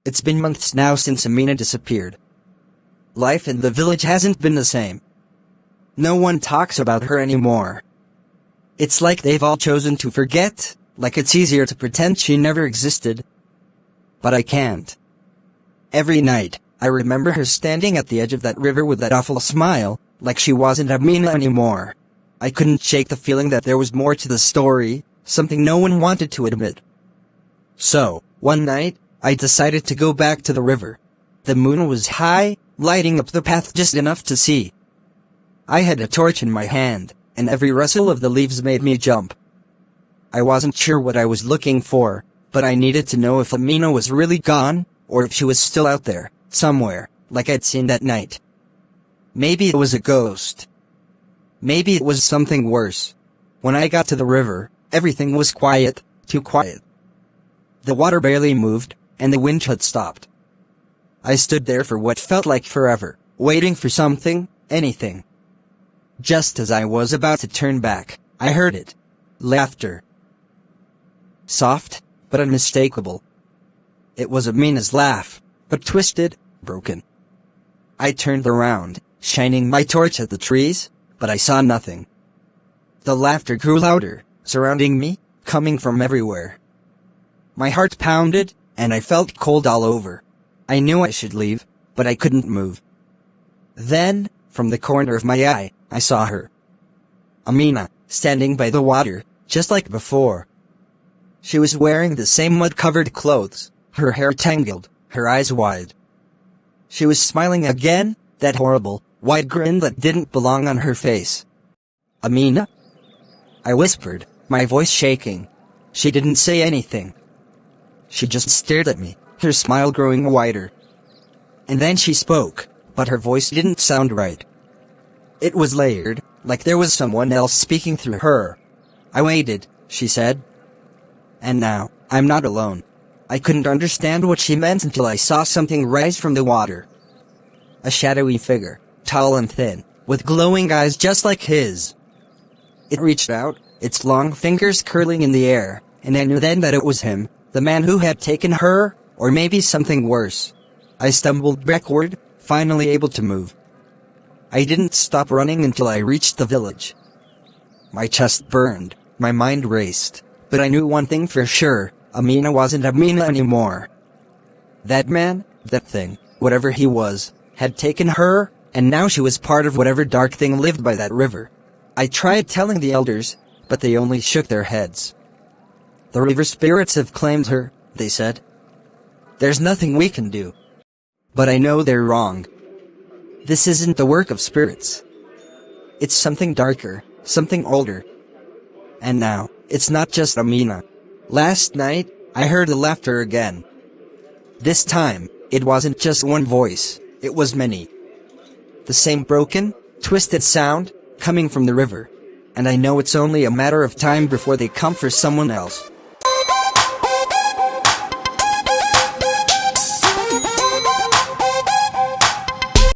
It's been months now since Amina disappeared. Life in the village hasn't been the same. No one talks about her anymore. It's like they've all chosen to forget, like it's easier to pretend she never existed. But I can't. Every night, I remember her standing at the edge of that river with that awful smile, like she wasn't Amina anymore. I couldn't shake the feeling that there was more to the story, something no one wanted to admit. So, one night, I decided to go back to the river. The moon was high, lighting up the path just enough to see. I had a torch in my hand, and every rustle of the leaves made me jump. I wasn't sure what I was looking for, but I needed to know if Amina was really gone, or if she was still out there, somewhere, like I'd seen that night. Maybe it was a ghost. Maybe it was something worse. When I got to the river, everything was quiet, too quiet. The water barely moved, and the wind had stopped. I stood there for what felt like forever, waiting for something, anything. Just as I was about to turn back, I heard it. Laughter. Soft, but unmistakable. It was Amina's laugh, but twisted, broken. I turned around, shining my torch at the trees, but I saw nothing. The laughter grew louder, surrounding me, coming from everywhere. My heart pounded, and I felt cold all over. I knew I should leave, but I couldn't move. Then, from the corner of my eye, I saw her. Amina, standing by the water, just like before. She was wearing the same mud-covered clothes, her hair tangled, her eyes wide. She was smiling again, that horrible, wide grin that didn't belong on her face. "Amina?" I whispered, my voice shaking. She didn't say anything. She just stared at me, her smile growing wider. And then she spoke, but her voice didn't sound right. It was layered, like there was someone else speaking through her. "I waited," she said. "And now, I'm not alone." I couldn't understand what she meant until I saw something rise from the water. A shadowy figure, tall and thin, with glowing eyes just like his. It reached out, its long fingers curling in the air, and I knew then that it was him, the man who had taken her, or maybe something worse. I stumbled backward, finally able to move. I didn't stop running until I reached the village. My chest burned, my mind raced, but I knew one thing for sure, Amina wasn't Amina anymore. That man, that thing, whatever he was, had taken her, and now she was part of whatever dark thing lived by that river. I tried telling the elders, but they only shook their heads. "The river spirits have claimed her," they said. "There's nothing we can do." But I know they're wrong. This isn't the work of spirits. It's something darker, something older. And now, it's not just Amina. Last night, I heard the laughter again. This time, it wasn't just one voice, it was many. The same broken, twisted sound, coming from the river. And I know it's only a matter of time before they come for someone else.